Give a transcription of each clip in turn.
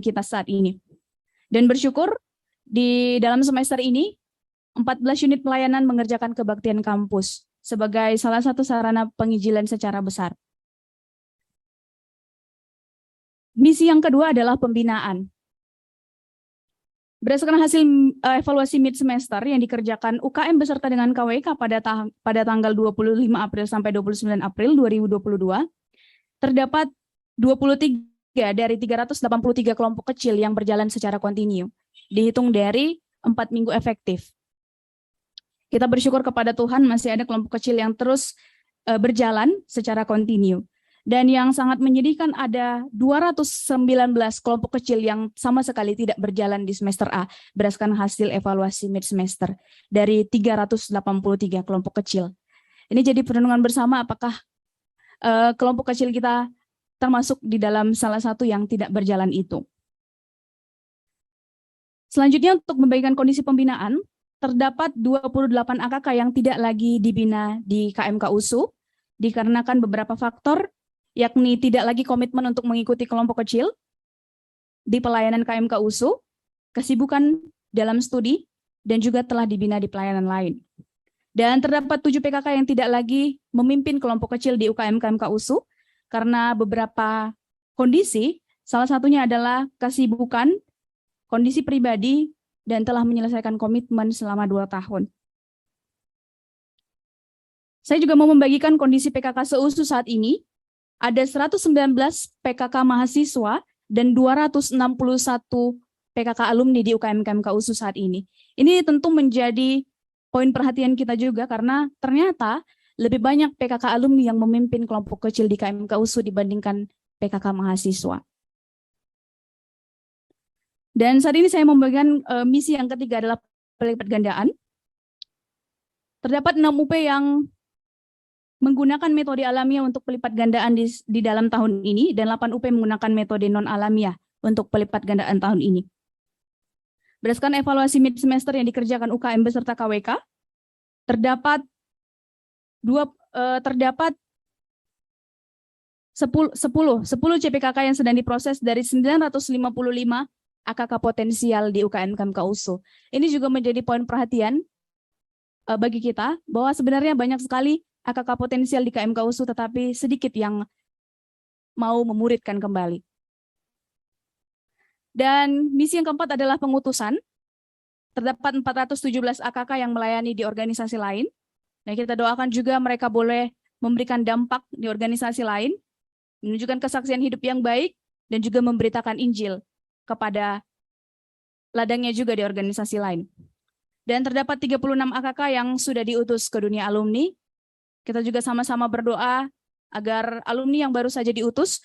kita saat ini. Dan bersyukur di dalam semester ini 14 unit pelayanan mengerjakan kebaktian kampus sebagai salah satu sarana penginjilan secara besar. Misi yang kedua adalah pembinaan. Berdasarkan hasil evaluasi mid semester yang dikerjakan UKM beserta dengan KWK pada tanggal 25 April sampai 29 April 2022, terdapat 23 dari 383 kelompok kecil yang berjalan secara kontinu, dihitung dari 4 minggu efektif. Kita bersyukur kepada Tuhan masih ada kelompok kecil yang terus berjalan secara kontinu. Dan yang sangat menyedihkan ada 219 kelompok kecil yang sama sekali tidak berjalan di semester A berdasarkan hasil evaluasi mid semester dari 383 kelompok kecil. Ini jadi perenungan bersama apakah kelompok kecil kita termasuk di dalam salah satu yang tidak berjalan itu. Selanjutnya untuk membagikan kondisi pembinaan, terdapat 28 AKK yang tidak lagi dibina di KMK USU dikarenakan beberapa faktor, yakni tidak lagi komitmen untuk mengikuti kelompok kecil di pelayanan KMK USU, kesibukan dalam studi, dan juga telah dibina di pelayanan lain. Dan terdapat 7 PKK yang tidak lagi memimpin kelompok kecil di UKM KMK USU karena beberapa kondisi, salah satunya adalah kesibukan, kondisi pribadi, dan telah menyelesaikan komitmen selama 2 tahun. Saya juga mau membagikan kondisi PKK se-USU saat ini. Ada 119 PKK mahasiswa dan 261 PKK alumni di UKM KMK USU saat ini. Ini tentu menjadi poin perhatian kita juga karena ternyata lebih banyak PKK alumni yang memimpin kelompok kecil di KMK USU dibandingkan PKK mahasiswa. Dan saat ini saya membagikan misi yang ketiga adalah pelipat gandaan. Terdapat 6 UP yang menggunakan metode alamiah untuk pelipat gandaan di dalam tahun ini, dan 8 UP menggunakan metode non-alamiah untuk pelipat gandaan tahun ini. Berdasarkan evaluasi mid semester yang dikerjakan UKM beserta KWK, terdapat 10 CPKK yang sedang diproses dari 955 AKK potensial di UKM KMK USU. Ini juga menjadi poin perhatian bagi kita bahwa sebenarnya banyak sekali AKK potensial di KMK USU tetapi sedikit yang mau memuridkan kembali. Dan misi yang keempat adalah pengutusan. Terdapat 417 AKK yang melayani di organisasi lain. Dan kita doakan juga mereka boleh memberikan dampak di organisasi lain, menunjukkan kesaksian hidup yang baik, dan juga memberitakan Injil kepada ladangnya juga di organisasi lain. Dan terdapat 36 AKK yang sudah diutus ke dunia alumni. Kita juga sama-sama berdoa agar alumni yang baru saja diutus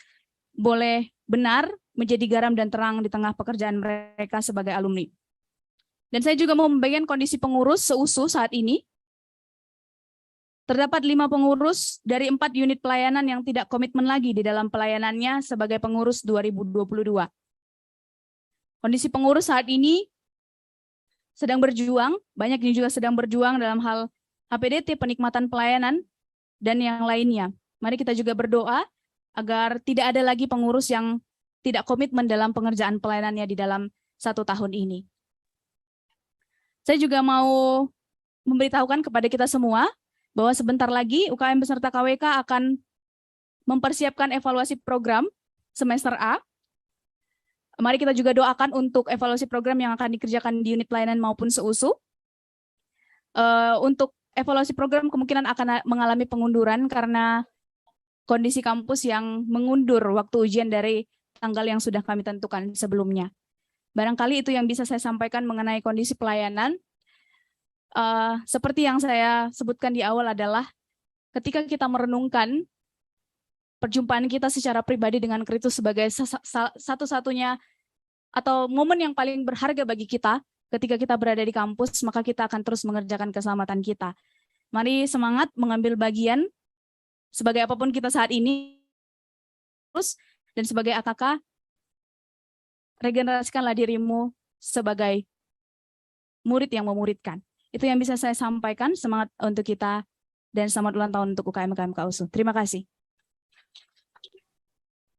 boleh benar menjadi garam dan terang di tengah pekerjaan mereka sebagai alumni. Dan saya juga mau membagikan kondisi pengurus se-USU saat ini. Terdapat 5 pengurus dari 4 unit pelayanan yang tidak komitmen lagi di dalam pelayanannya sebagai pengurus 2022. Kondisi pengurus saat ini sedang berjuang, banyak yang juga sedang berjuang dalam hal HPDT, penikmatan pelayanan, dan yang lainnya. Mari kita juga berdoa agar tidak ada lagi pengurus yang tidak komitmen dalam pengerjaan pelayanannya di dalam 1 tahun ini. Saya juga mau memberitahukan kepada kita semua bahwa sebentar lagi UKM beserta KWK akan mempersiapkan evaluasi program semester A. Mari kita juga doakan untuk evaluasi program yang akan dikerjakan di unit pelayanan maupun se-USU. Untuk evaluasi program kemungkinan akan mengalami pengunduran karena kondisi kampus yang mengundur waktu ujian dari tanggal yang sudah kami tentukan sebelumnya. Barangkali itu yang bisa saya sampaikan mengenai kondisi pelayanan. Seperti yang saya sebutkan di awal adalah ketika kita merenungkan perjumpaan kita secara pribadi dengan Kristus sebagai satu-satunya atau momen yang paling berharga bagi kita ketika kita berada di kampus, maka kita akan terus mengerjakan keselamatan kita. Mari semangat mengambil bagian sebagai apapun kita saat ini, terus dan sebagai AKK, regenerasikanlah dirimu sebagai murid yang memuridkan. Itu yang bisa saya sampaikan, semangat untuk kita, dan selamat ulang tahun untuk UKM KMK USU. Terima kasih.